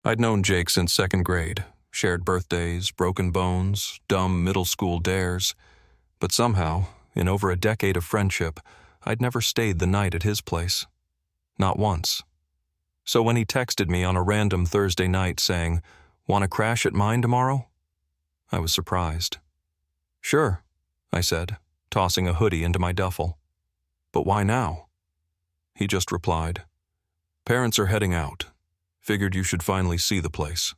I'd known Jake since second grade, shared birthdays, broken bones, dumb middle school dares, but somehow, in over a decade of friendship, I'd never stayed the night at his place. Not once. So when he texted me on a random Thursday night saying, "Want to crash at mine tomorrow?" I was surprised. "Sure," I said, tossing a hoodie into my duffel. "But why now?" He just replied, "Parents are heading out. Figured you should finally see the place."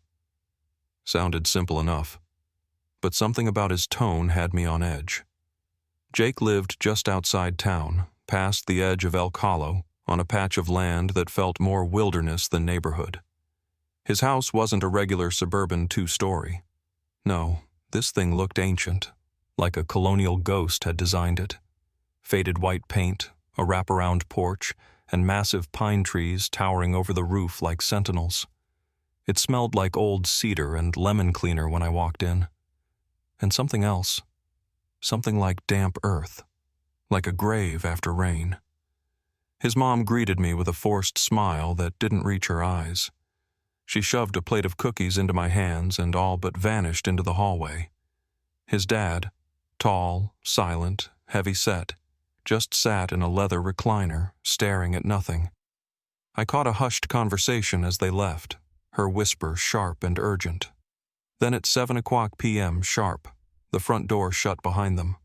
Sounded simple enough, but something about his tone had me on edge. Jake lived just outside town, past the edge of Elk Hollow, on a patch of land that felt more wilderness than neighborhood. His house wasn't a regular suburban two-story. No, this thing looked ancient, like a colonial ghost had designed it. Faded white paint, a wraparound porch, and massive pine trees towering over the roof like sentinels. It smelled like old cedar and lemon cleaner when I walked in. And something else. Something like damp earth. Like a grave after rain. His mom greeted me with a forced smile that didn't reach her eyes. She shoved a plate of cookies into my hands and all but vanished into the hallway. His dad, tall, silent, heavy-set, just sat in a leather recliner, staring at nothing. I caught a hushed conversation as they left, her whisper sharp and urgent. Then at 7:00 p.m. sharp, the front door shut behind them.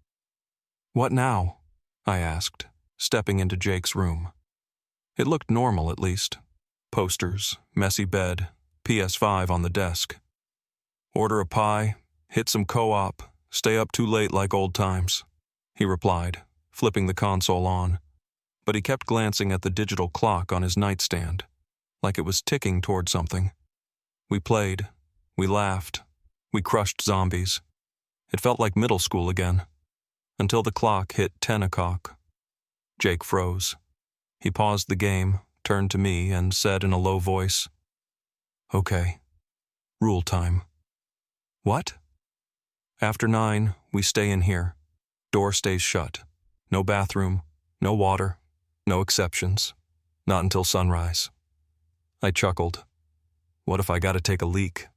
"What now?" I asked, stepping into Jake's room. It looked normal, at least. Posters, messy bed, PS5 on the desk. "Order a pie, hit some co-op, stay up too late like old times," he replied, flipping the console on. But he kept glancing at the digital clock on his nightstand, like it was ticking toward something. We played, we laughed, we crushed zombies. It felt like middle school again, until the clock hit 10 o'clock. Jake froze. He paused the game, turned to me, and said in a low voice, "Okay, rule time." "What?" "After 9, we stay in here. Door stays shut. No bathroom, no water, no exceptions. Not until sunrise." I chuckled. What if I gotta take a leak?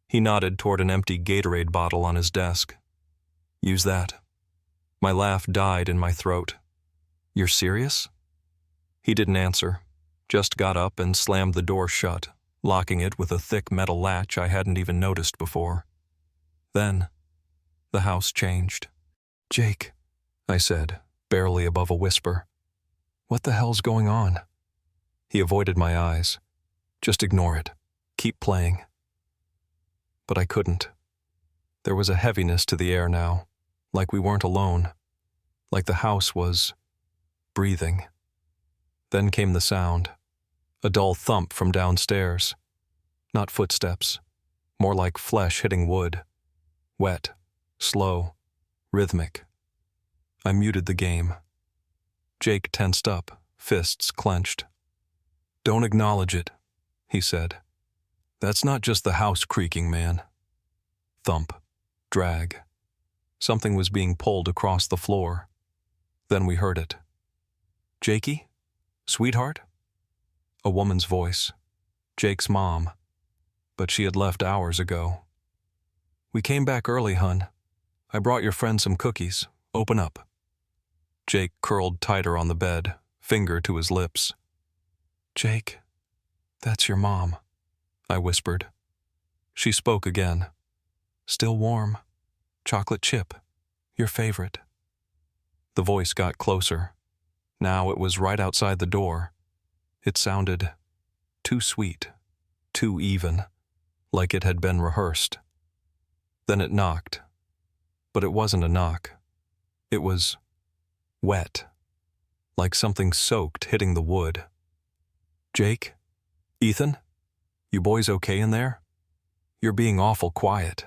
He nodded toward an empty Gatorade bottle on his desk. "Use that." My laugh died in my throat. "You're serious?" He didn't answer, just got up and slammed the door shut, locking it with a thick metal latch I hadn't even noticed before. Then, the house changed. "Jake," I said, barely above a whisper. "What the hell's going on?" He avoided my eyes. "Just ignore it. Keep playing." But I couldn't. There was a heaviness to the air now, like we weren't alone, like the house was breathing. Then came the sound, a dull thump from downstairs. Not footsteps, more like flesh hitting wood. Wet, slow, rhythmic. I muted the game. Jake tensed up, fists clenched. "Don't acknowledge it," he said. "That's not just the house creaking, man." Thump, drag. Something was being pulled across the floor. Then we heard it. "Jakey? Sweetheart?" A woman's voice. Jake's mom. But she had left hours ago. "We came back early, hun. I brought your friend some cookies. Open up." Jake curled tighter on the bed, finger to his lips. "Jake, that's your mom," I whispered. She spoke again. "Still warm. Chocolate chip. Your favorite." The voice got closer. Now it was right outside the door. It sounded too sweet, too even, like it had been rehearsed. Then it knocked. But it wasn't a knock. It was wet, like something soaked hitting the wood. "Jake? Ethan? You boys okay in there? You're being awful quiet."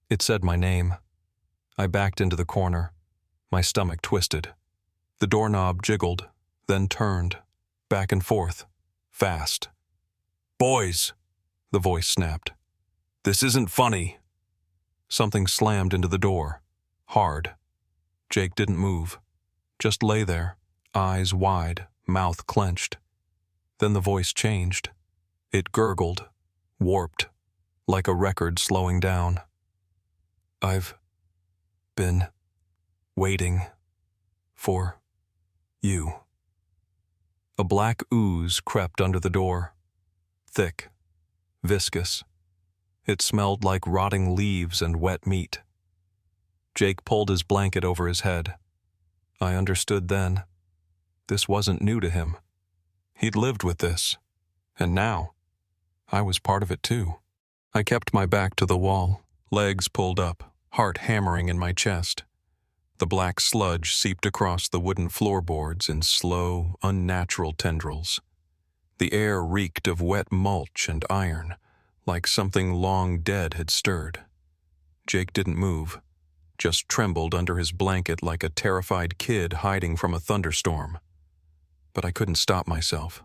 It said my name. I backed into the corner. My stomach twisted. The doorknob jiggled, then turned, back and forth, fast. "Boys!" the voice snapped. "This isn't funny." Something slammed into the door, hard. Jake didn't move, just lay there, eyes wide, mouth clenched. Then the voice changed. It gurgled, warped, like a record slowing down. I've been waiting for you. A black ooze crept under the door. Thick, viscous. It smelled like rotting leaves and wet meat. Jake pulled his blanket over his head. I understood then. This wasn't new to him. He'd lived with this. And now, I was part of it too. I kept my back to the wall, legs pulled up, heart hammering in my chest. The black sludge seeped across the wooden floorboards in slow, unnatural tendrils. The air reeked of wet mulch and iron, like something long dead had stirred. Jake didn't move, just trembled under his blanket like a terrified kid hiding from a thunderstorm. But I couldn't stop myself.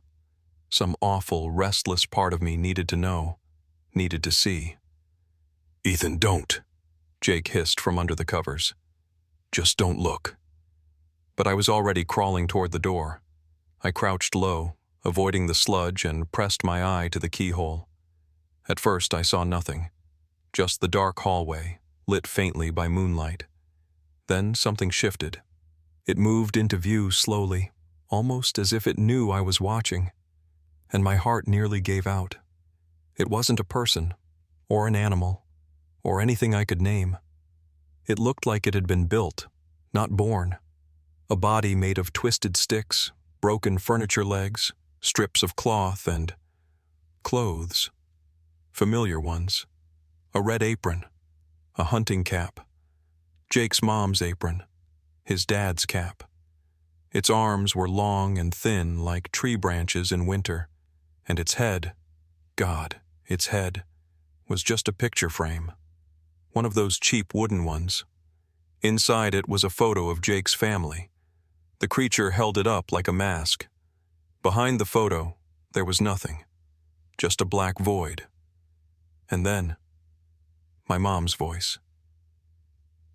Some awful, restless part of me needed to know, needed to see. "Ethan, don't," Jake hissed from under the covers. "Just don't look." But I was already crawling toward the door. I crouched low, avoiding the sludge, and pressed my eye to the keyhole. At first I saw nothing, just the dark hallway, lit faintly by moonlight. Then something shifted. It moved into view slowly, almost as if it knew I was watching. And my heart nearly gave out. It wasn't a person, or an animal, or anything I could name. It looked like it had been built, not born. A body made of twisted sticks, broken furniture legs, strips of cloth, and clothes. Familiar ones. A red apron. A hunting cap. Jake's mom's apron. His dad's cap. Its arms were long and thin like tree branches in winter, and its head, God, its head, was just a picture frame. One of those cheap wooden ones. Inside it was a photo of Jake's family. The creature held it up like a mask. Behind the photo, there was nothing. Just a black void. And then, my mom's voice.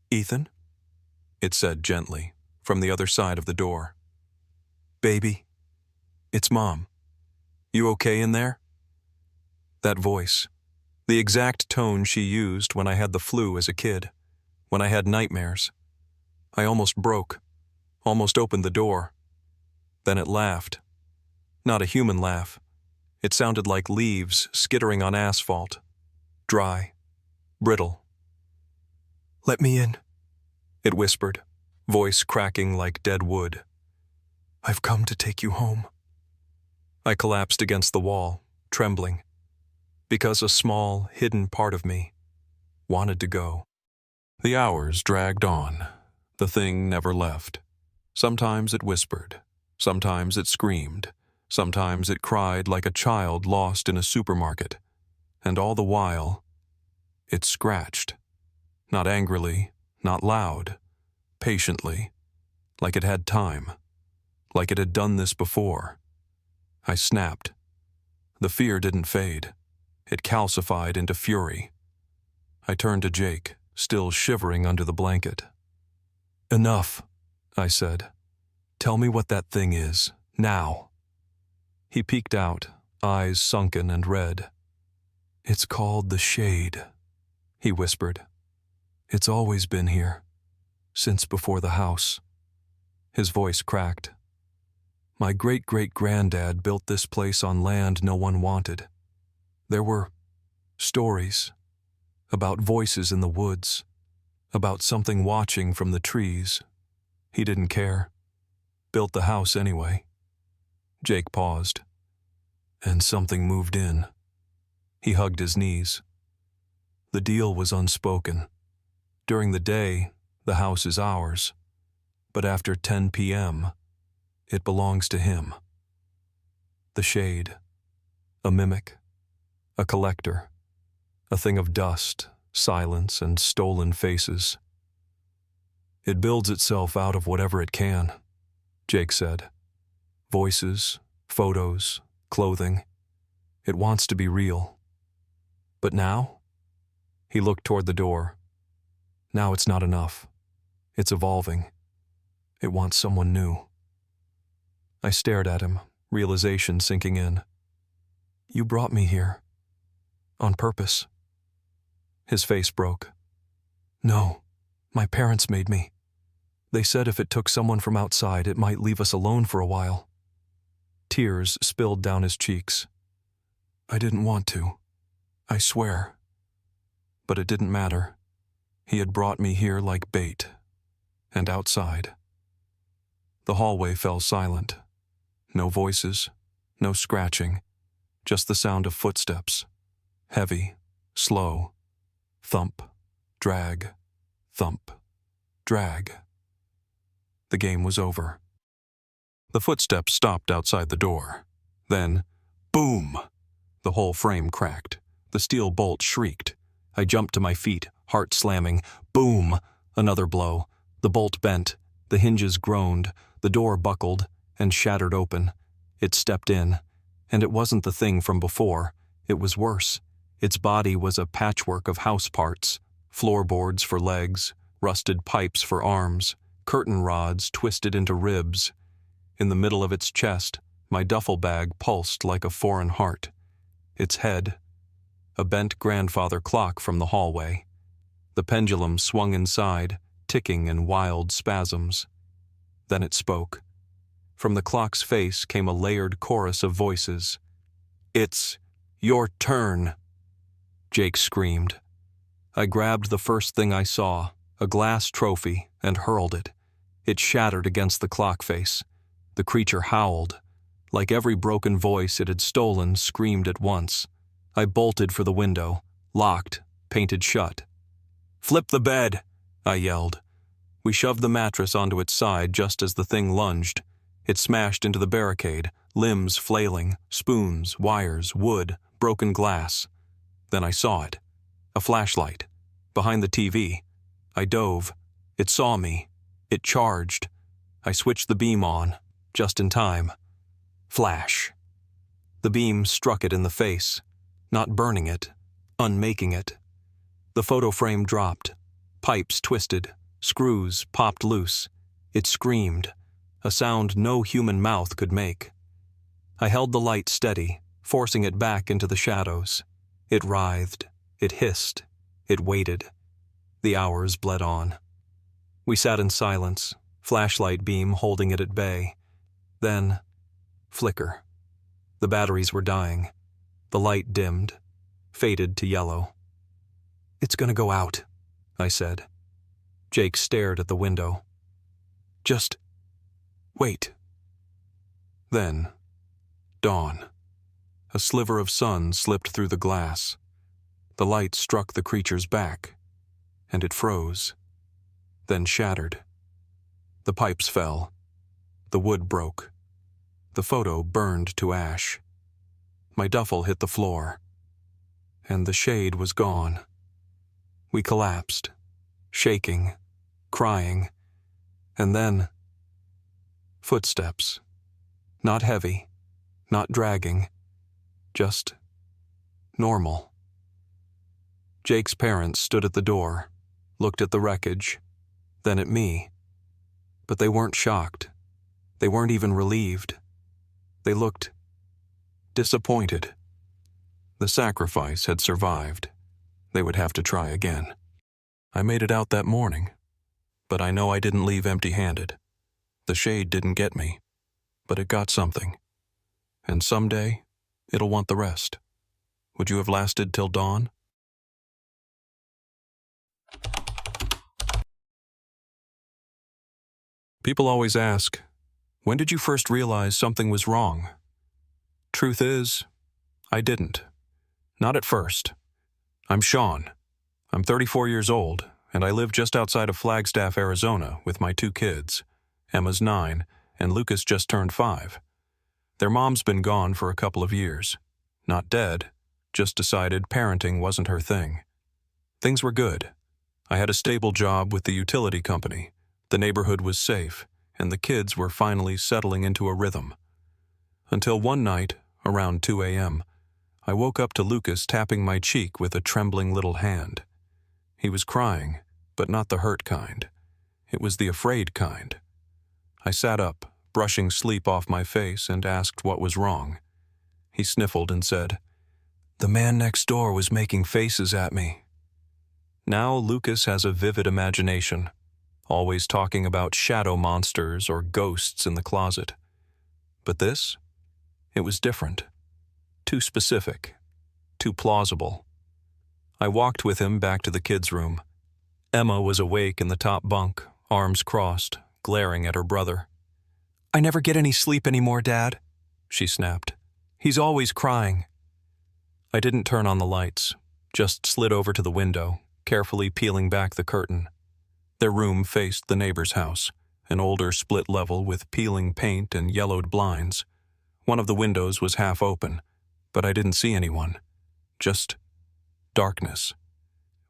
"Ethan?" It said gently, from the other side of the door. "Baby, it's Mom. You okay in there?" That voice, the exact tone she used when I had the flu as a kid, when I had nightmares. I almost broke, almost opened the door. Then it laughed. Not a human laugh. It sounded like leaves skittering on asphalt. Dry, brittle. "Let me in," it whispered, voice cracking like dead wood. "I've come to take you home." I collapsed against the wall, trembling, because a small, hidden part of me wanted to go. The hours dragged on. The thing never left. Sometimes it whispered. Sometimes it screamed. Sometimes it cried like a child lost in a supermarket. And all the while, it scratched. Not angrily, not loud. Patiently. Like it had time. Like it had done this before. I snapped. The fear didn't fade. It calcified into fury. I turned to Jake, still shivering under the blanket. "Enough," I said. "Tell me what that thing is, now." He peeked out, eyes sunken and red. "It's called the Shade," he whispered. "It's always been here, since before the house." His voice cracked. "My great-great-granddad built this place on land no one wanted. There were stories about voices in the woods, about something watching from the trees. He didn't care. Built the house anyway." Jake paused. "And something moved in." He hugged his knees. "The deal was unspoken. During the day, the house is ours. But after 10 p.m., it belongs to him. The Shade. A mimic. A collector. A thing of dust, silence, and stolen faces. It builds itself out of whatever it can," Jake said. "Voices, photos, clothing. It wants to be real. But now?" He looked toward the door. "Now it's not enough. It's evolving. It wants someone new." I stared at him, realization sinking in. You brought me here. On purpose. His face broke. No, my parents made me. They said if it took someone from outside, it might leave us alone for a while. Tears spilled down his cheeks. I didn't want to. I swear. But it didn't matter. He had brought me here like bait. And outside. The hallway fell silent. No voices, no scratching, just the sound of footsteps. Heavy, slow, thump, drag, thump, drag. The game was over. The footsteps stopped outside the door. Then, boom! The whole frame cracked. The steel bolt shrieked. I jumped to my feet, heart slamming. Boom! Another blow. The bolt bent. The hinges groaned. The door buckled and shattered open. It stepped in. And it wasn't the thing from before. It was worse. Its body was a patchwork of house parts. Floorboards for legs, rusted pipes for arms, curtain rods twisted into ribs. In the middle of its chest, my duffel bag pulsed like a foreign heart. Its head, a bent grandfather clock from the hallway. The pendulum swung inside, ticking in wild spasms. Then it spoke. From the clock's face came a layered chorus of voices. It's your turn, Jake screamed. I grabbed the first thing I saw, a glass trophy, and hurled it. It shattered against the clock face. The creature howled. Like every broken voice it had stolen screamed at once. I bolted for the window, locked, painted shut. Flip the bed, I yelled. We shoved the mattress onto its side just as the thing lunged. It smashed into the barricade, limbs flailing, spoons, wires, wood, broken glass. Then I saw it. A flashlight. Behind the TV. I dove. It saw me. It charged. I switched the beam on, just in time. Flash. The beam struck it in the face, not burning it, unmaking it. The photo frame dropped. Pipes twisted. Screws popped loose. It screamed, a sound no human mouth could make. I held the light steady, forcing it back into the shadows. It writhed. It hissed. It waited. The hours bled on. We sat in silence, flashlight beam holding it at bay. Then, flicker. The batteries were dying. The light dimmed, faded to yellow. It's gonna go out, I said. Jake stared at the window. Just wait. Then, dawn. A sliver of sun slipped through the glass. The light struck the creature's back, and it froze, then shattered. The pipes fell. The wood broke. The photo burned to ash. My duffel hit the floor, and the shade was gone. We collapsed, shaking, crying, and then footsteps. Not heavy, not dragging, just normal. Jake's parents stood at the door, looked at the wreckage, then at me. But they weren't shocked. They weren't even relieved. They looked disappointed. The sacrifice had survived. They would have to try again. I made it out that morning, but I know I didn't leave empty-handed. The shade didn't get me, but it got something. And someday, it'll want the rest. Would you have lasted till dawn? People always ask, when did you first realize something was wrong? Truth is, I didn't. Not at first. I'm Sean. I'm 34 years old, and I live just outside of Flagstaff, Arizona, with my 2 kids. Emma's 9, and Lucas just turned 5. Their mom's been gone for a couple of years. Not dead, just decided parenting wasn't her thing. Things were good. I had a stable job with the utility company. The neighborhood was safe, and the kids were finally settling into a rhythm. Until one night, around 2 a.m., I woke up to Lucas tapping my cheek with a trembling little hand. He was crying, but not the hurt kind. It was the afraid kind. I sat up, brushing sleep off my face, and asked what was wrong. He sniffled and said, "The man next door was making faces at me." Now Lucas has a vivid imagination, always talking about shadow monsters or ghosts in the closet. But this? It was different. Too specific. Too plausible. I walked with him back to the kids' room. Emma was awake in the top bunk, arms crossed, glaring at her brother. "I never get any sleep anymore, Dad," she snapped. "He's always crying." I didn't turn on the lights, just slid over to the window, carefully peeling back the curtain. Their room faced the neighbor's house, an older split level with peeling paint and yellowed blinds. One of the windows was half open, but I didn't see anyone. Just darkness.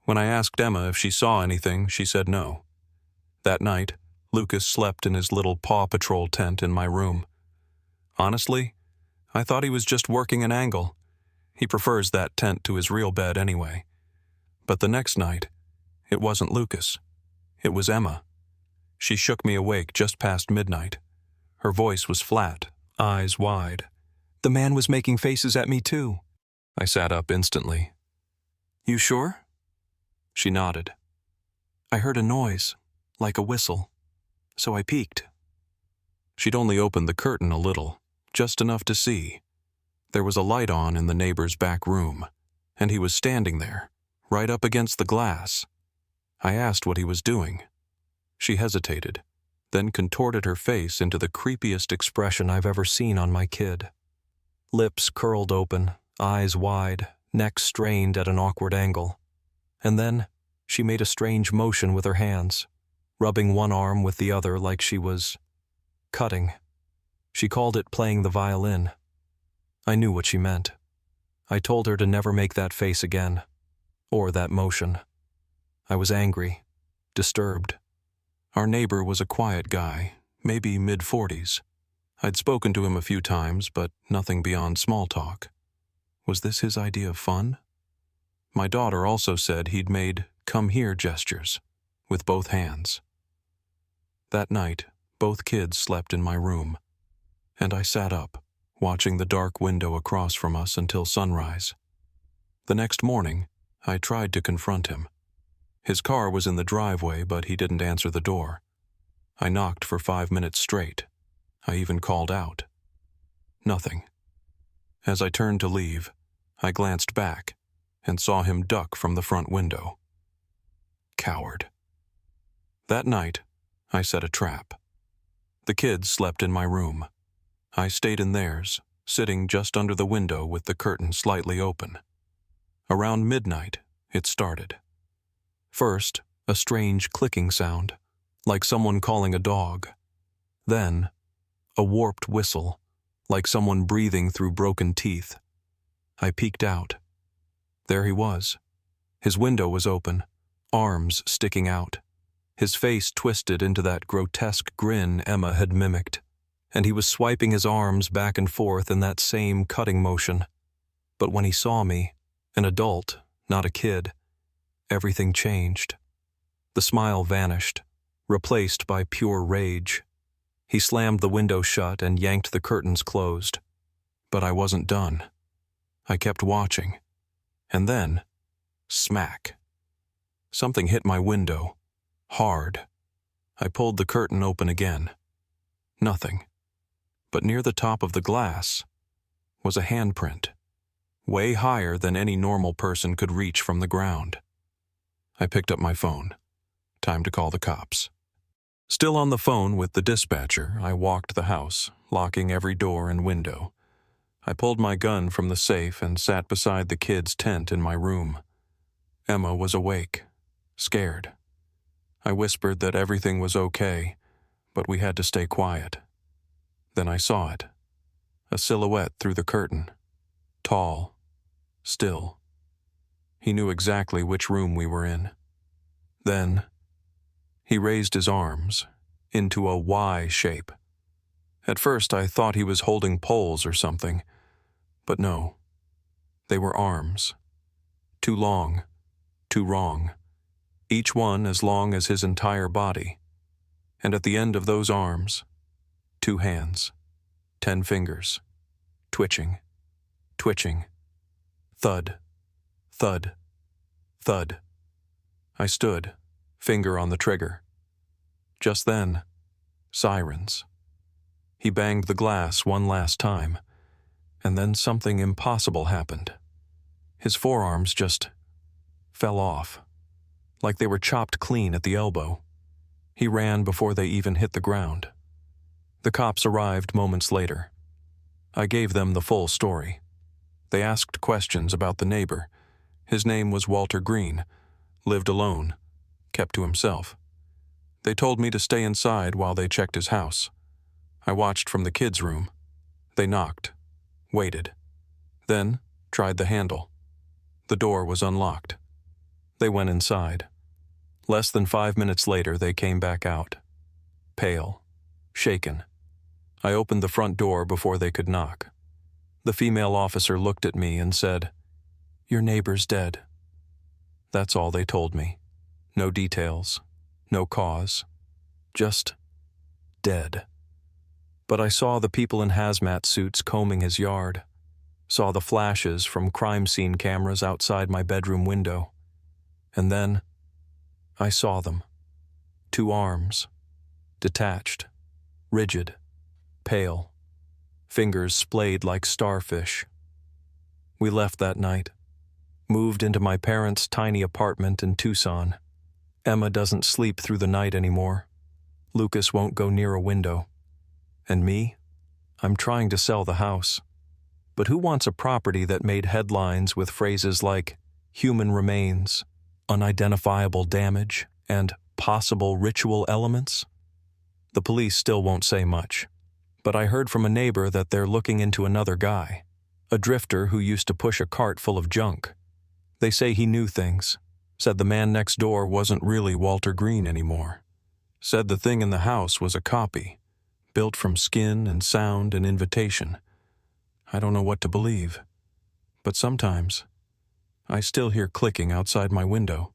When I asked Emma if she saw anything, she said no. That night, Lucas slept in his little Paw Patrol tent in my room. Honestly, I thought he was just working an angle. He prefers that tent to his real bed anyway. But the next night, it wasn't Lucas. It was Emma. She shook me awake just past midnight. Her voice was flat, eyes wide. "The man was making faces at me too." I sat up instantly. "You sure?" She nodded. "I heard a noise, like a whistle, so I peeked." She'd only opened the curtain a little, just enough to see. There was a light on in the neighbor's back room, and he was standing there, right up against the glass. I asked what he was doing. She hesitated, then contorted her face into the creepiest expression I've ever seen on my kid. Lips curled open, eyes wide, neck strained at an awkward angle. And then she made a strange motion with her hands, rubbing one arm with the other like she was cutting. She called it playing the violin. I knew what she meant. I told her to never make that face again, or that motion. I was angry, disturbed. Our neighbor was a quiet guy, maybe mid-40s. I'd spoken to him a few times, but nothing beyond small talk. Was this his idea of fun? My daughter also said he'd made "come here" gestures, with both hands. That night, both kids slept in my room, and I sat up, watching the dark window across from us until sunrise. The next morning, I tried to confront him. His car was in the driveway, but he didn't answer the door. I knocked for 5 minutes straight. I even called out. Nothing. As I turned to leave, I glanced back and saw him duck from the front window. Coward. That night, I set a trap. The kids slept in my room. I stayed in theirs, sitting just under the window with the curtain slightly open. Around midnight, it started. First, a strange clicking sound, like someone calling a dog. Then, a warped whistle, like someone breathing through broken teeth. I peeked out. There he was. His window was open, arms sticking out. His face twisted into that grotesque grin Emma had mimicked, and he was swiping his arms back and forth in that same cutting motion. But when he saw me, an adult, not a kid, everything changed. The smile vanished, replaced by pure rage. He slammed the window shut and yanked the curtains closed. But I wasn't done. I kept watching. And then, smack. Something hit my window, hard. I pulled the curtain open again. Nothing. But near the top of the glass was a handprint, way higher than any normal person could reach from the ground. I picked up my phone. Time to call the cops. Still on the phone with the dispatcher, I walked the house, locking every door and window. I pulled my gun from the safe and sat beside the kids' tent in my room. Emma was awake, scared. I whispered that everything was okay, but we had to stay quiet. Then I saw it, a silhouette through the curtain, tall, still. He knew exactly which room we were in. Then, he raised his arms into a Y shape. At first I thought he was holding poles or something, but no. They were arms. Too long, too wrong. Each one as long as his entire body. And at the end of those arms, 2 hands, 10 fingers, twitching. twitching. Thud, thud, thud. I stood, finger on the trigger. Just then, sirens. He banged the glass one last time, and then something impossible happened. His forearms just fell off, like they were chopped clean at the elbow. He ran before they even hit the ground. The cops arrived moments later. I gave them the full story. They asked questions about the neighbor. His name was Walter Green, lived alone, kept to himself. They told me to stay inside while they checked his house. I watched from the kids' room. They knocked, waited, then tried the handle. The door was unlocked. They went inside. Less than 5 minutes later, they came back out. Pale, shaken. I opened the front door before they could knock. The female officer looked at me and said, "Your neighbor's dead." That's all they told me. No details, no cause, just dead. But I saw the people in hazmat suits combing his yard, saw the flashes from crime scene cameras outside my bedroom window. And then I saw them. 2 arms, detached, rigid, pale, fingers splayed like starfish. We left that night, moved into my parents' tiny apartment in Tucson. Emma doesn't sleep through the night anymore. Lucas won't go near a window. And me? I'm trying to sell the house. But who wants a property that made headlines with phrases like human remains, unidentifiable damage, and possible ritual elements? The police still won't say much. But I heard from a neighbor that they're looking into another guy, a drifter who used to push a cart full of junk. They say he knew things, said the man next door wasn't really Walter Green anymore, said the thing in the house was a copy, built from skin and sound and invitation. I don't know what to believe, but sometimes I still hear clicking outside my window.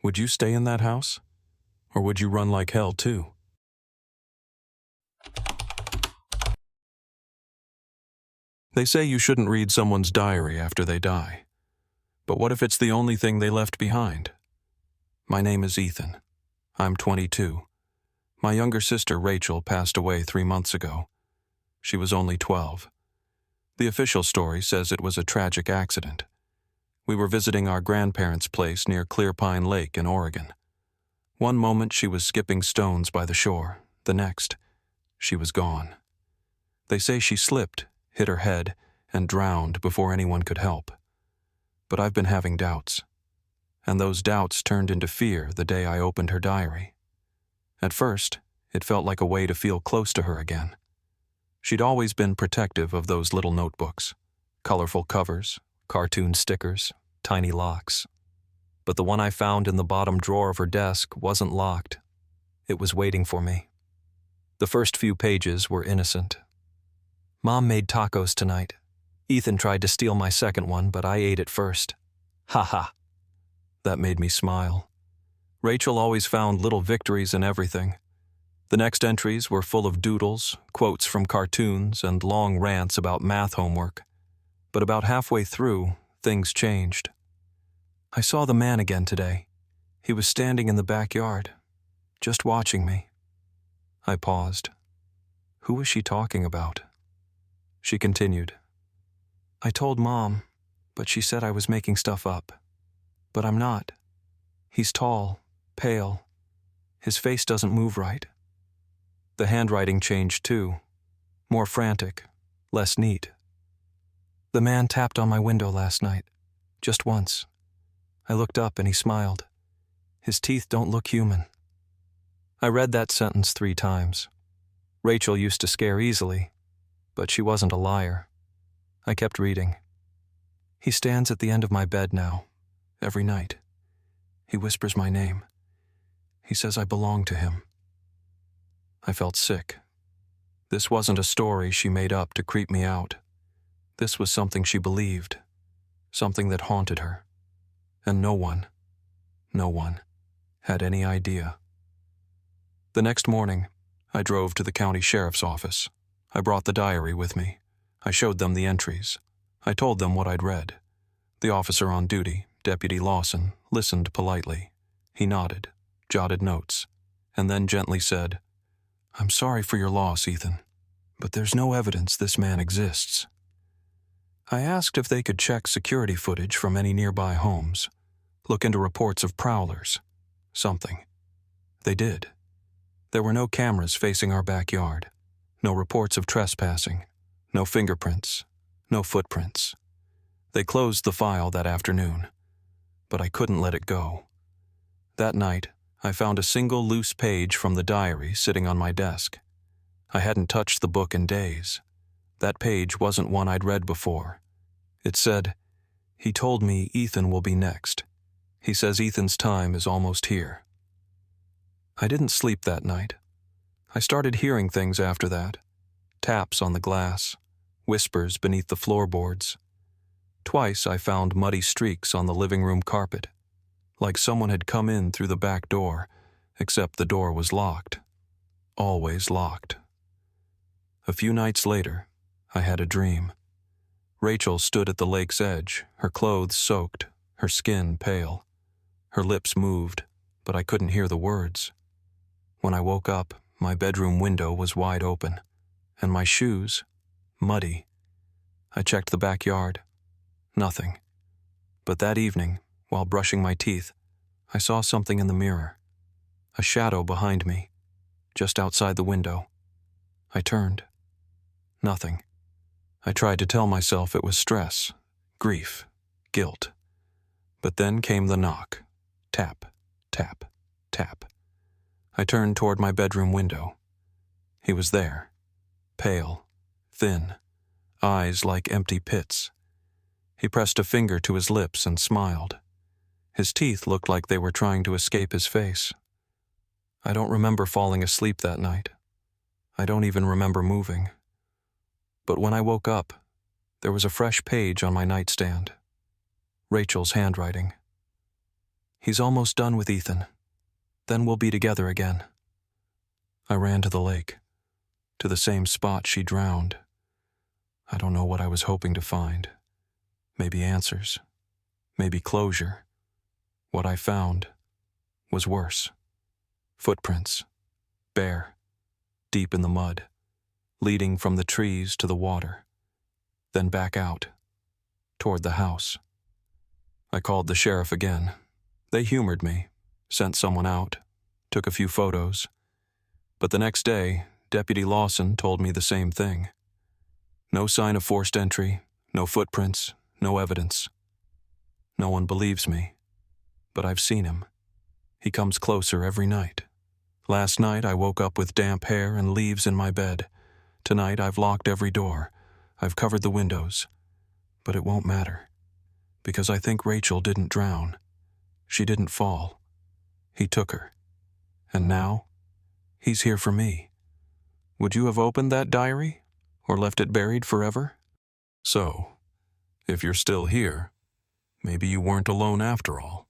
Would you stay in that house? Or would you run like hell too? They say you shouldn't read someone's diary after they die. But what if it's the only thing they left behind? My name is Ethan. I'm 22. My younger sister Rachel passed away 3 months ago. She was only 12. The official story says it was a tragic accident. We were visiting our grandparents' place near Clear Pine Lake in Oregon. One moment she was skipping stones by the shore. The next, she was gone. They say she slipped, hit her head, and drowned before anyone could help. But I've been having doubts. And those doubts turned into fear the day I opened her diary. At first, it felt like a way to feel close to her again. She'd always been protective of those little notebooks. Colorful covers, cartoon stickers, tiny locks. But the one I found in the bottom drawer of her desk wasn't locked. It was waiting for me. The first few pages were innocent. Mom made tacos tonight. Ethan tried to steal my second one, but I ate it first. Ha ha. That made me smile. Rachel always found little victories in everything. The next entries were full of doodles, quotes from cartoons, and long rants about math homework. But about halfway through, things changed. I saw the man again today. He was standing in the backyard, just watching me. I paused. Who was she talking about? She continued. I told Mom, but she said I was making stuff up. But I'm not. He's tall, pale. His face doesn't move right. The handwriting changed too. More frantic, less neat. The man tapped on my window last night, just once. I looked up and he smiled. His teeth don't look human. I read that sentence 3 times. Rachel used to scare easily, but she wasn't a liar. I kept reading. He stands at the end of my bed now, every night. He whispers my name. He says I belong to him. I felt sick. This wasn't a story she made up to creep me out. This was something she believed, something that haunted her. And no one had any idea. The next morning, I drove to the county sheriff's office. I brought the diary with me. I showed them the entries. I told them what I'd read. The officer on duty, Deputy Lawson, listened politely. He nodded, jotted notes, and then gently said, "I'm sorry for your loss, Ethan, but there's no evidence this man exists." I asked if they could check security footage from any nearby homes, look into reports of prowlers, something. They did. There were no cameras facing our backyard, no reports of trespassing, no fingerprints, no footprints. They closed the file that afternoon, but I couldn't let it go. That night, I found a single loose page from the diary sitting on my desk. I hadn't touched the book in days. That page wasn't one I'd read before. It said, "He told me Ethan will be next. He says Ethan's time is almost here." I didn't sleep that night. I started hearing things after that. Taps on the glass, whispers beneath the floorboards. Twice I found muddy streaks on the living room carpet, like someone had come in through the back door, except the door was locked. Always locked. A few nights later, I had a dream. Rachel stood at the lake's edge, her clothes soaked, her skin pale. Her lips moved, but I couldn't hear the words. When I woke up, my bedroom window was wide open, and my shoes, muddy. I checked the backyard. Nothing. But that evening, while brushing my teeth, I saw something in the mirror. A shadow behind me, just outside the window. I turned. Nothing. I tried to tell myself it was stress, grief, guilt. But then came the knock. Tap, tap, tap. I turned toward my bedroom window. He was there, pale, thin, eyes like empty pits. He pressed a finger to his lips and smiled. His teeth looked like they were trying to escape his face. I don't remember falling asleep that night. I don't even remember moving. But when I woke up, there was a fresh page on my nightstand. Rachel's handwriting. "He's almost done with Ethan. Then we'll be together again." I ran to the lake, to the same spot she drowned. I don't know what I was hoping to find. Maybe answers. Maybe closure. What I found was worse. Footprints. Bare. Deep in the mud. Leading from the trees to the water. Then back out. Toward the house. I called the sheriff again. They humored me. Sent someone out. Took a few photos. But the next day, Deputy Lawson told me the same thing. No sign of forced entry. No footprints. No evidence. No one believes me. But I've seen him. He comes closer every night. Last night I woke up with damp hair and leaves in my bed. Tonight I've locked every door. I've covered the windows. But it won't matter. Because I think Rachel didn't drown. She didn't fall. He took her. And now, he's here for me. Would you have opened that diary? Or left it buried forever? So, if you're still here, maybe you weren't alone after all.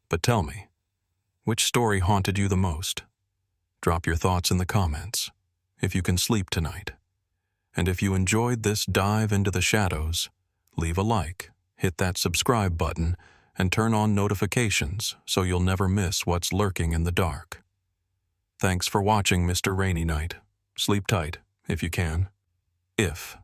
But tell me, which story haunted you the most? Drop your thoughts in the comments, if you can sleep tonight. And if you enjoyed this dive into the shadows, leave a like, hit that subscribe button, and turn on notifications so you'll never miss what's lurking in the dark. Thanks for watching, Mr. Rainy Night. Sleep tight, if you can. If